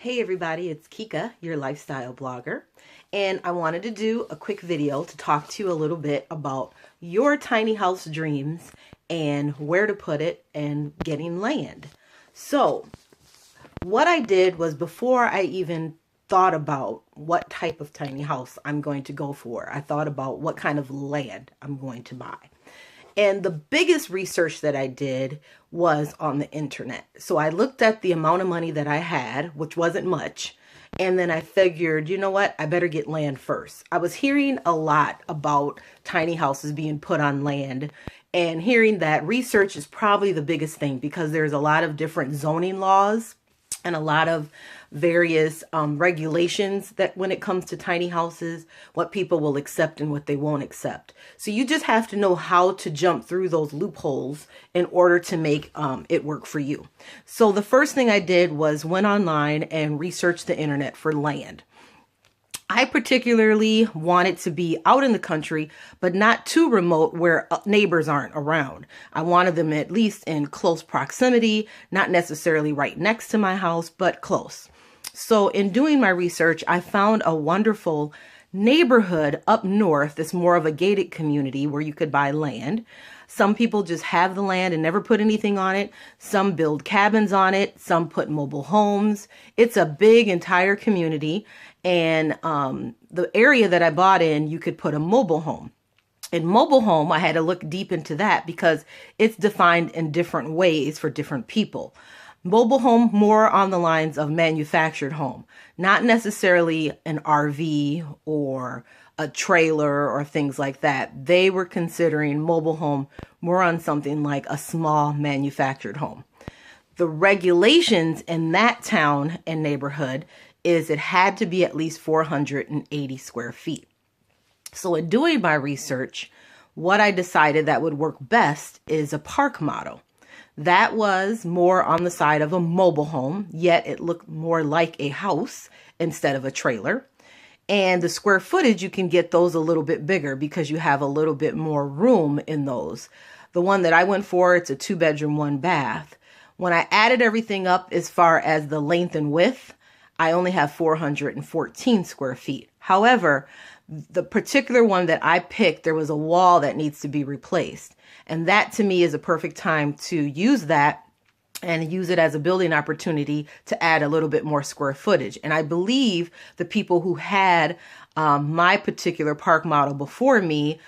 Hey everybody, it's Kika, your lifestyle blogger, and I wanted to do a quick video to talk to you a little bit about your tiny house dreams and where to put it and getting land. So, what I did was before I even thought about what type of tiny house I'm going to go for, I thought about what kind of land I'm going to buy. And the biggest research that I did was on the internet. So I looked at the amount of money that I had, which wasn't much. And then I figured, you know what? I better get land first. I was hearing a lot about tiny houses being put on land and hearing that research is probably the biggest thing because there's a lot of different zoning laws and a lot of various regulations that when it comes to tiny houses, what people will accept and what they won't accept. So you just have to know how to jump through those loopholes in order to make it work for you. So the first thing I did was went online and researched the internet for land. I particularly wanted to be out in the country, but not too remote where neighbors aren't around. I wanted them at least in close proximity, not necessarily right next to my house, but close. So in doing my research, I found a wonderful neighborhood up north that's more of a gated community where you could buy land. Some people just have the land and never put anything on it. Some build cabins on it. Some put mobile homes. It's a big entire community. And the area that I bought in, you could put a mobile home. In mobile home, I had to look deep into that because it's defined in different ways for different people. Mobile home, more on the lines of manufactured home, not necessarily an RV or a trailer or things like that. They were considering mobile home more on something like a small manufactured home. The regulations in that town and neighborhood is it had to be at least 480 square feet. So in doing my research, what I decided that would work best is a park model. That was more on the side of a mobile home, yet it looked more like a house instead of a trailer. And the square footage, you can get those a little bit bigger because you have a little bit more room in those. The one that I went for, it's a 2-bedroom, 1-bath. When I added everything up as far as the length and width, I only have 414 square feet. However, the particular one that I picked, there was a wall that needs to be replaced. And that to me is a perfect time to use that and use it as a building opportunity to add a little bit more square footage. And I believe the people who had my particular park model before me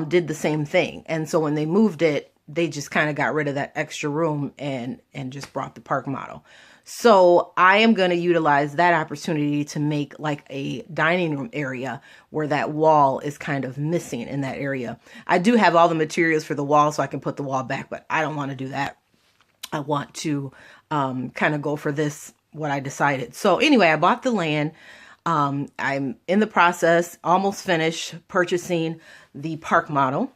did the same thing. And so when they moved it, they just kind of got rid of that extra room and just brought the park model. So I am going to utilize that opportunity to make like a dining room area where that wall is kind of missing in that area. I do have all the materials for the wall so I can put the wall back, but I don't want to do that. I want to kind of go for this, what I decided. So anyway, I bought the land. I'm in the process, almost finished purchasing the park model,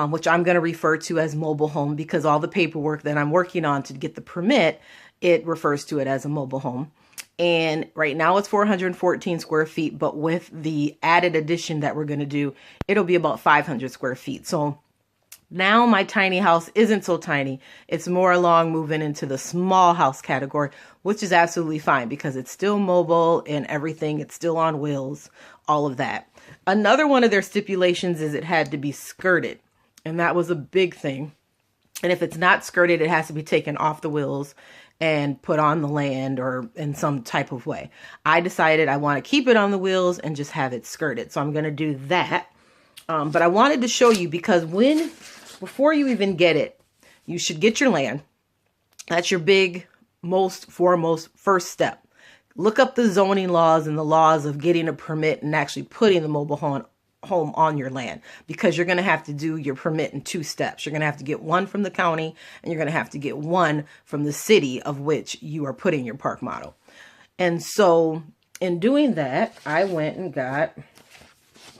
which I'm going to refer to as mobile home because all the paperwork that I'm working on to get the permit, it refers to it as a mobile home. And right now it's 414 square feet, but with the added addition that we're going to do, it'll be about 500 square feet. So now my tiny house isn't so tiny. It's more along moving into the small house category, which is absolutely fine because it's still mobile and everything. It's still on wheels, all of that. Another one of their stipulations is it had to be skirted. And that was a big thing. And if it's not skirted, it has to be taken off the wheels and put on the land or in some type of way. I decided I want to keep it on the wheels and just have it skirted. So I'm going to do that. But I wanted to show you because before you even get it, you should get your land. That's your big, most foremost first step. Look up the zoning laws and the laws of getting a permit and actually putting the mobile home on your land because you're going to have to do your permit in 2 steps. You're going to have to get one from the county and you're going to have to get one from the city of which you are putting your park model. And so in doing that, I went and got,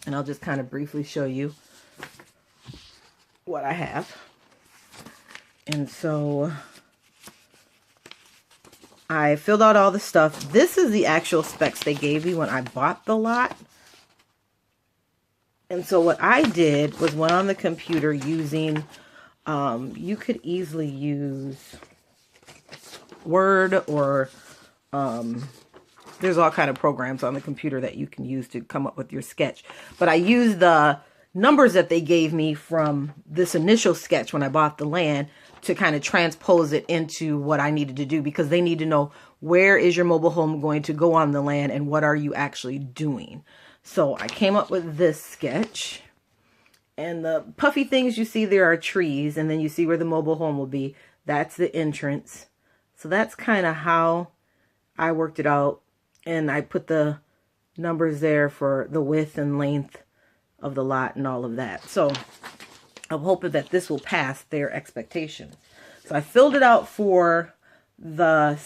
and I'll just kind of briefly show you what I have. And so I filled out all the stuff. This is the actual specs they gave me when I bought the lot. And so what I did was went on the computer using, you could easily use Word or there's all kind of programs on the computer that you can use to come up with your sketch. But I used the numbers that they gave me from this initial sketch when I bought the land to kind of transpose it into what I needed to do, because they need to know, where is your mobile home going to go on the land and what are you actually doing? So I came up with this sketch, and the puffy things you see there are trees, and then you see where the mobile home will be. That's the entrance. So that's kind of how I worked it out, and I put the numbers there for the width and length of the lot and all of that. So I'm hoping that this will pass their expectations. So I filled it out for the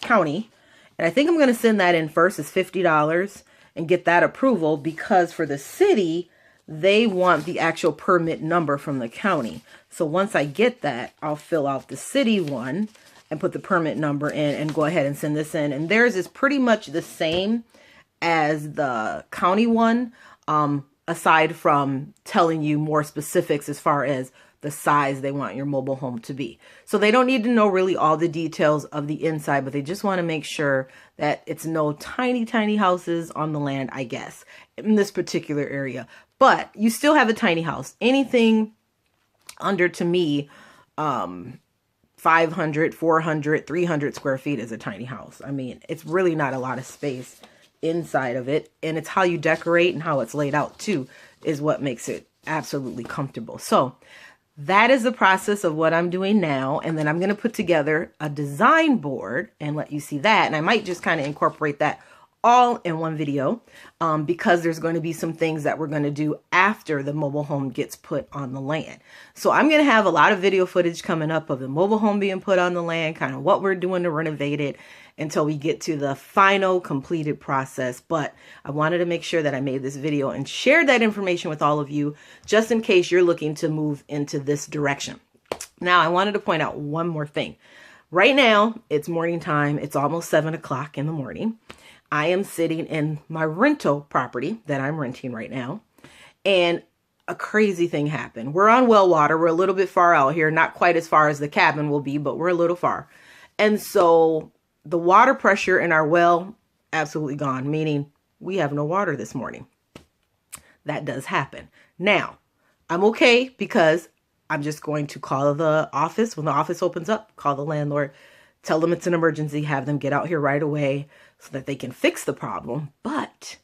county, and I think I'm going to send that in first as $50 and get that approval, because for the city, they want the actual permit number from the county. So once I get that, I'll fill out the city one and put the permit number in and go ahead and send this in. And theirs is pretty much the same as the county one, aside from telling you more specifics as far as the size they want your mobile home to be. So they don't need to know really all the details of the inside, but they just want to make sure that it's no tiny, tiny houses on the land, I guess, in this particular area. But you still have a tiny house. Anything under, to me, 500, 400, 300 square feet is a tiny house. I mean, it's really not a lot of space inside of it. And it's how you decorate and how it's laid out too is what makes it absolutely comfortable. So that is the process of what I'm doing now. And then I'm going to put together a design board and let you see that. And I might just kind of incorporate that all in one video, because there's going to be some things that we're going to do after the mobile home gets put on the land. So I'm going to have a lot of video footage coming up of the mobile home being put on the land, kind of what we're doing to renovate it until we get to the final completed process. But I wanted to make sure that I made this video and shared that information with all of you, just in case you're looking to move into this direction. Now, I wanted to point out one more thing. Right now, it's morning time. It's almost 7 o'clock in the morning. I am sitting in my rental property that I'm renting right now, and a crazy thing happened. We're on well water. We're a little bit far out here, not quite as far as the cabin will be, but we're a little far. And so the water pressure in our well, absolutely gone, meaning we have no water this morning. That does happen. Now, I'm okay, because I'm just going to call the office. When the office opens up, call the landlord, tell them it's an emergency, have them get out here right away so that they can fix the problem. But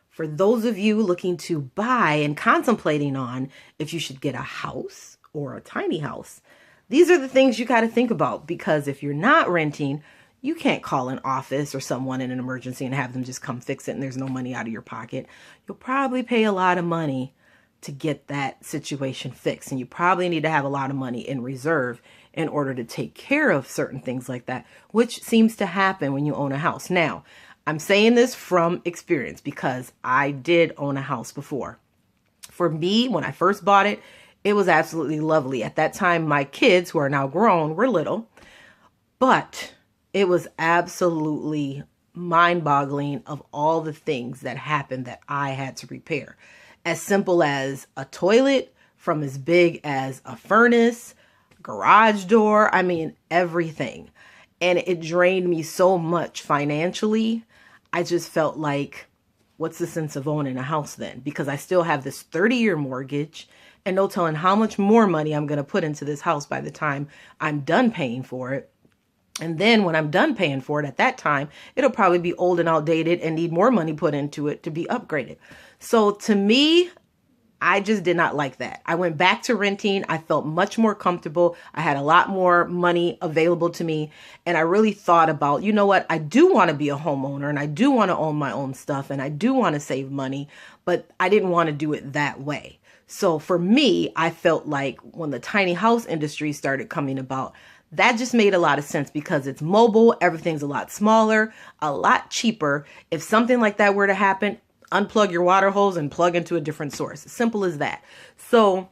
for those of you looking to buy and contemplating on if you should get a house or a tiny house, these are the things you got to think about, because if you're not renting, you can't call an office or someone in an emergency and have them just come fix it and there's no money out of your pocket. You'll probably pay a lot of money to get that situation fixed, and you probably need to have a lot of money in reserve in order to take care of certain things like that, which seems to happen when you own a house. Now, I'm saying this from experience because I did own a house before. For me, when I first bought it, it was absolutely lovely. At that time, my kids, who are now grown, were little, but it was absolutely mind-boggling of all the things that happened that I had to repair. As simple as a toilet, from as big as a furnace, garage door, I mean, everything. And it drained me so much financially. I just felt like, what's the sense of owning a house then? Because I still have this 30-year mortgage and no telling how much more money I'm going to put into this house by the time I'm done paying for it. And then when I'm done paying for it at that time, it'll probably be old and outdated and need more money put into it to be upgraded. So to me, I just did not like that. I went back to renting. I felt much more comfortable. I had a lot more money available to me. And I really thought about, you know what? I do want to be a homeowner and I do want to own my own stuff and I do want to save money, but I didn't want to do it that way. So for me, I felt like when the tiny house industry started coming about, that just made a lot of sense because it's mobile. Everything's a lot smaller, a lot cheaper. If something like that were to happen, unplug your water hose and plug into a different source. Simple as that. So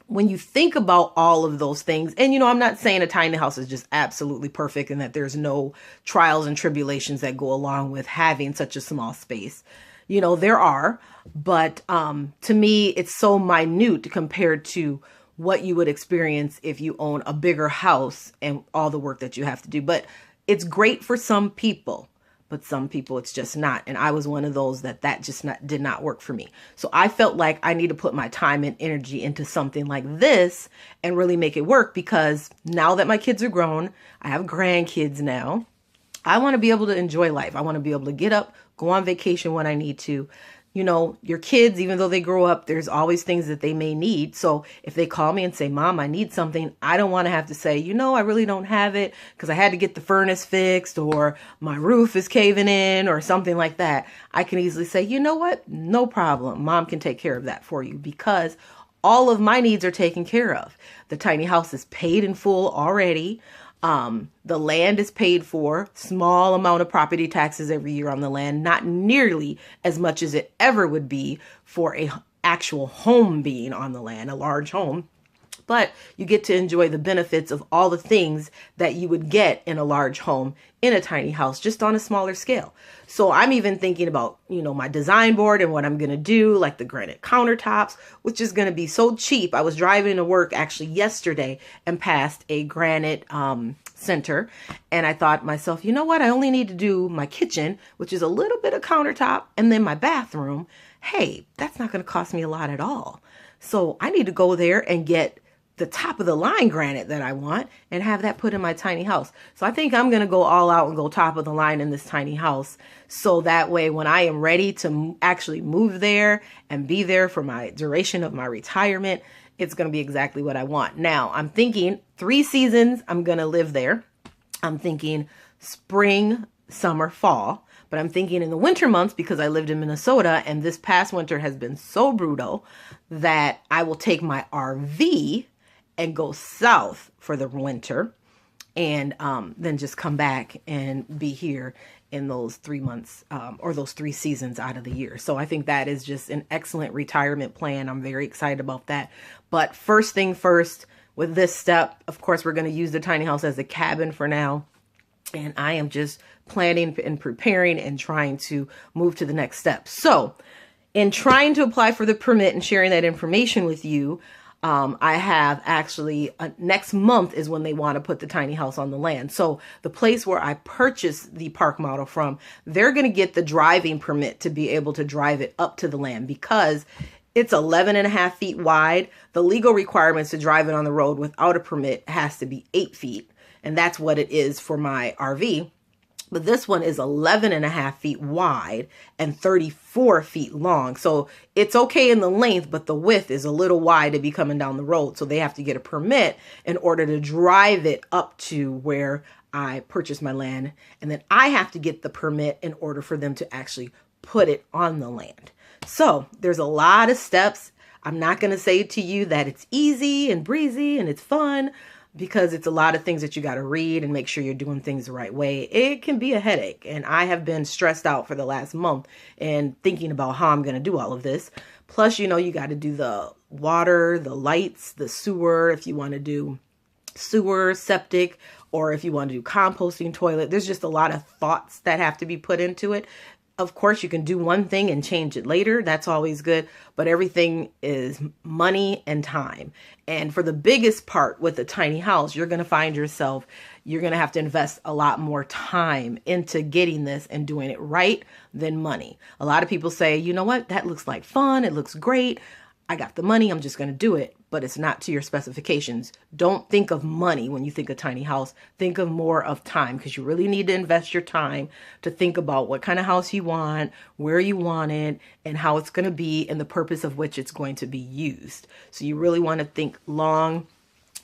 when you think about all of those things, and I'm not saying a tiny house is just absolutely perfect and that there's no trials and tribulations that go along with having such a small space. There are, but to me, it's so minute compared to what you would experience if you own a bigger house and all the work that you have to do. But it's great for some people. but some people it's just not. And I was one of those that did not work for me. So I felt like I need to put my time and energy into something like this and really make it work, because now that my kids are grown, I have grandkids now. I want to be able to enjoy life. I want to be able to get up, go on vacation when I need to. You know, your kids, even though they grow up, there's always things that they may need. So if they call me and say, Mom, I need something, I don't want to have to say, you know, I really don't have it because I had to get the furnace fixed, or my roof is caving in, or something like that. I can easily say, you know what? No problem. Mom can take care of that for you, because all of my needs are taken care of. The tiny house is paid in full already. The land is paid for, small amount of property taxes every year on the land, not nearly as much as it ever would be for a actual home being on the land, a large home. But you get to enjoy the benefits of all the things that you would get in a large home in a tiny house, just on a smaller scale. So I'm even thinking about, you know, my design board and what I'm going to do, like the granite countertops, which is going to be so cheap. I was driving to work actually yesterday and passed a granite center. And I thought to myself, you know what? I only need to do my kitchen, which is a little bit of countertop, and then my bathroom. Hey, that's not going to cost me a lot at all. So I need to go there and get the top of the line granite that I want and have that put in my tiny house. So I think I'm going to go all out and go top of the line in this tiny house. So that way, when I am ready to actually move there and be there for my duration of my retirement, it's going to be exactly what I want. Now I'm thinking 3 seasons I'm going to live there. I'm thinking spring, summer, fall. But I'm thinking in the winter months, because I lived in Minnesota and this past winter has been so brutal, that I will take my RV and go south for the winter, and then just come back and be here in those 3 months or those 3 seasons out of the year. So I think that is just an excellent retirement plan. I'm very excited about that. But first thing first, with this step, of course, we're going to use the tiny house as a cabin for now. And I am just planning and preparing and trying to move to the next step. So in trying to apply for the permit and sharing that information with you, I have actually next month is when they want to put the tiny house on the land. So the place where I purchased the park model from, they're going to get the driving permit to be able to drive it up to the land, because it's 11.5 feet wide. The legal requirements to drive it on the road without a permit has to be 8 feet. And that's what it is for my RV. But this one is 11.5 feet wide and 34 feet long. So it's okay in the length, but the width is a little wide to be coming down the road. So they have to get a permit in order to drive it up to where I purchased my land. And then I have to get the permit in order for them to actually put it on the land. So there's a lot of steps. I'm not going to say to you that it's easy and breezy and it's fun, because it's a lot of things that you got to read and make sure you're doing things the right way. It can be a headache. And I have been stressed out for the last month and thinking about how I'm going to do all of this. Plus, you know, you got to do the water, the lights, the sewer, if you want to do sewer, septic, or if you want to do composting, toilet. There's just a lot of thoughts that have to be put into it. Of course, you can do one thing and change it later. That's always good. But everything is money and time. And for the biggest part with a tiny house, you're going to find yourself, you're going to have to invest a lot more time into getting this and doing it right than money. A lot of people say, you know what, that looks like fun. It looks great. I got the money. I'm just going to do it. But it's not to your specifications. Don't think of money when you think of tiny house. Think of more of time, because you really need to invest your time to think about what kind of house you want, where you want it, and how it's going to be, and the purpose of which it's going to be used. So you really want to think long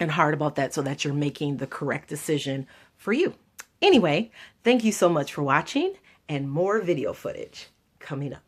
and hard about that so that you're making the correct decision for you. Anyway, thank you so much for watching, and more video footage coming up.